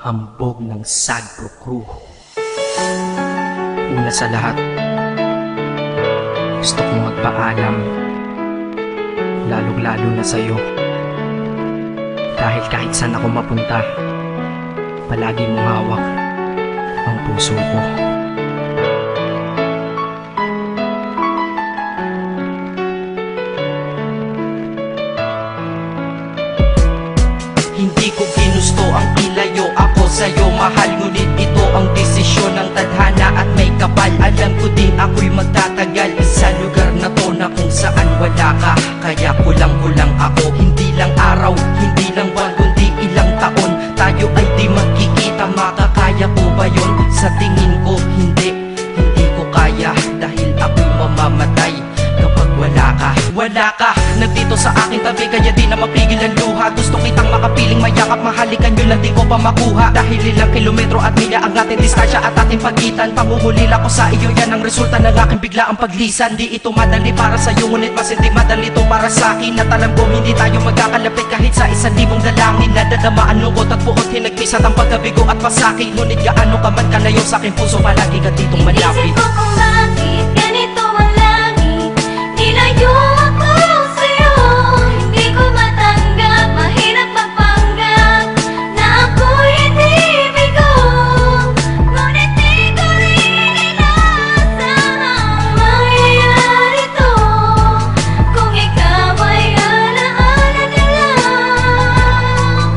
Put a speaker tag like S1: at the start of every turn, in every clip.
S1: hambog ng Sagpro Crew. Una sa lahat, gusto kong magpaalam, lalong-lalo na sa'yo. Dahil kahit saan ako mapunta, palagi mong hawak ang puso ko.
S2: Hindi ko ginusto ang ilayo ako sa'yo, mahal. Ngunit ito ang desisyon ng tadhana at may kapal. Alam ko din ako'y magtatagal sa lugar na to na kung saan wala ka. Kaya kulang-kulang ako, hindi lang araw, hindi lang buwan, kundi ilang taon. Tayo ay di magkikita, makakaya ko ba yun? Sa tingin ko hindi ko kaya. Dahil ako'y mamamatay kapag wala ka. Wala ka, nandito sa aking tabi, kaya di na mapigil ang luha. Gusto kitang makapiling, mayakap, mahalikan yun lang di ko pa makuha. Dahil ilang kilometro at milya ang ating distansya at ating pagitan. Pangungulila ko sa iyo, yan ang resulta ng aking biglaang paglisan. Di ito madali para sa'yo, ngunit mas hindi madali ito para sa'kin. At alam ko hindi tayo magkakalapit kahit sa 1,000 dalangin. Nadadama ang lungkot at buot, hinagpis at ang pagkabigo at pasakit. Ngunit gaano ka man kalayo sa aking puso, palagi ka ditong malapit.
S3: Inisip ko kung bakit ganito ang langit, nilayo ako sa'yo. Hindi ko matanggap, mahirap magpanggap na ako'y hindi bigo. Ngunit di ko rin inaasahang mangyayari to. Kung ikaw ay alaala na lang,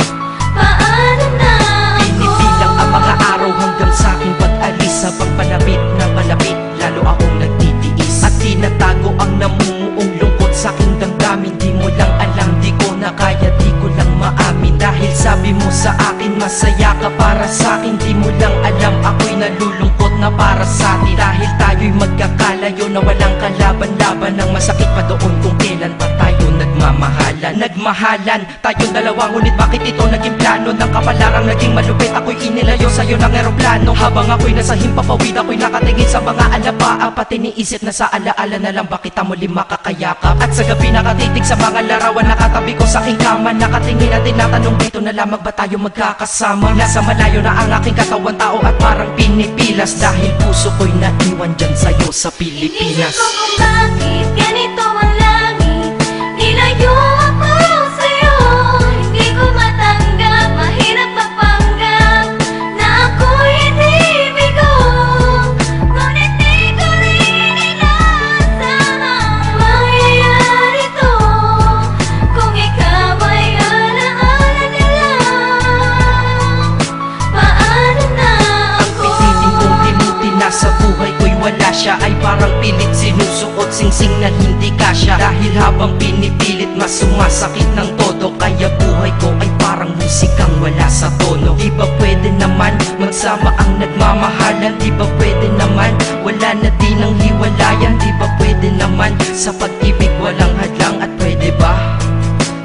S3: paano na ako?
S2: Pinipilang ang mga araw hanggang sa aking pag-alis. Sa pagpalapit na palapit, lalo akong nagtitiis. At tinatago ang namumuong lungkot sa aking damdamin. Di mo lang alam, di ko na kaya, di ko lang maamin. Dahil sabi mo sa akin, masaya ka para sa akin. Di mo lang alam, ako'y nalulungkot na para sa atin. Dahil tayo'y magkakalayo na walang kalaban-laban. Ang masakit pa doon kung kailan pa tayo nagmamahalan. Nagmahalan tayong dalawa, ngunit bakit ito naging plano? Ng kapalarang naging malupit, ako'y inilayo sa'yo ng eroplano. Habang ako'y nasa himpapawid, ako'y nakatingin sa mga alapaa. Pati niisip na sa alaala na lang bakit muli makakayakap. At sa gabi nakatitig sa mga larawan, nakatabi ko sa aking kama. Nakatingin at tinatanong, dito na lamang ba tayo magkakasama? Nasa malayo na ang aking katawan, tao at parang pinipilas. Dahil puso ko'y naiwan dyan sa'yo sa Pilipinas.
S3: Inisip ko kung bakit ganito ang langit, nilayo ako sa'yo. Hindi ko matanggap, mahirap magpanggap na ako'y hindi bigo. Ngunit di ko rin inaasahang mangyayari to. Kung ikaw ay alaala na lang, paano na ako?
S2: Pilitin kong limutin na sa buhay ko'y wala siya, ay parang pilit sinusuot, singsing na hindi kasya. Dahil habang pinipilit, mas sumasakit ng todo. Kaya buhay ko ay parang musikang wala sa tono. Di ba pwede naman magsama ang nagmamahalan? Di ba pwede naman wala na din ang hiwalayan? Di ba pwede naman sa pag-ibig walang hadlang? At pwede ba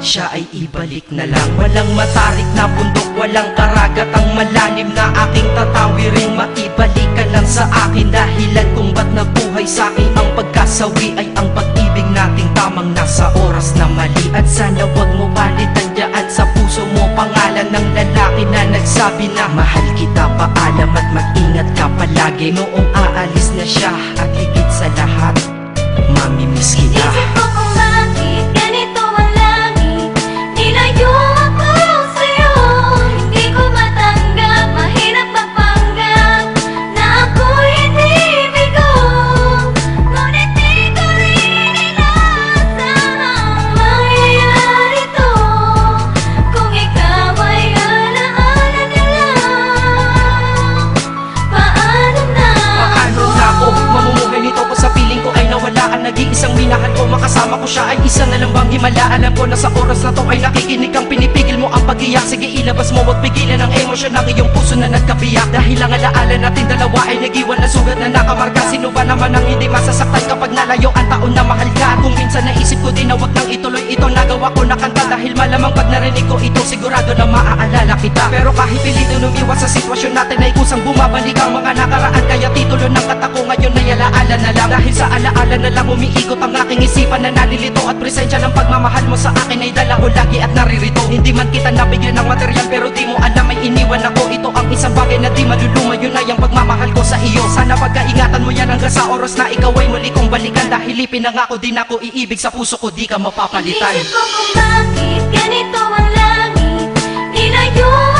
S2: siya ay ibalik na lang? Walang matarik na bundok, walang karagat ang malalim na aking tatawirin. Maibalik ka lang sa akin, dahilan kung ba't nabuhay sa akin ang pagkasawi ay ang pag-ibig nating tamang nasa oras na mali. At sana wag mo palitan dyan sa puso mo pangalan ng lalaki na nagsabi na mahal kita, paalam at mag-ingat ka palagi. Noong aalis na siya at higit sa lahat, mamimiss kita.
S3: Inisip ko kung bakit ganito ang langit, nilayo ako sa'yo. Hindi ko matanggap, mahirap magpanggap na ako'y hindi bigo. Ngunit di ko rin inaasahang mangyayari to. Kung ikaw ay alaala na lang, paano na
S2: Paano na ako mamumuhay nito ko sa piling ko ay nawala ang nag-iisang minahal ko? Makasama ko siya ay isa na lang bang himala? Alam ko na sa oras na to ay nakikinig kang pinipigil mo ang pag-iyak. Sige ilabas mo, wag pigilan ang emosyon ng iyong puso na nagkabiyak. Dahil ang alaala natin dalawa ay nag-iwan na sugat na nakamarka. Sino ba naman ang hindi masasaktan kapag nalayo ang taon na mahal ka? Kung minsan naisip ko din na wag nang ituloy ito, nagawa ko na kanta. Dahil malamang pag narinig ko ito, sigurado na maaalala kita. Pero kahit pilito umiwas sa sitwasyon natin ay kusang bumabalik ang mga nakaraan. Kaya titulo ng kata ko ngayon ay alaala na lang. Dahil sa alaala na lang umiikot ang aking isipan na nalilito. At presensya ng pagmamahal mo sa akin ay dala ko lagi at naririto. Hindi man kita nabigyan ng material yan pero di mo alam may iniwan ako. Ito ang isang bagay na di maluluma, yun ay ang pagmamahal ko sa iyo. Sana pagkaingatan mo yan hanggang sa oras na ikaw ay muli kong balikan. Dahil ipinangako din ako iibig sa puso ko, di ka mapapalitan.
S3: Inisip ko kung bakit ganito ang langit. Nilayo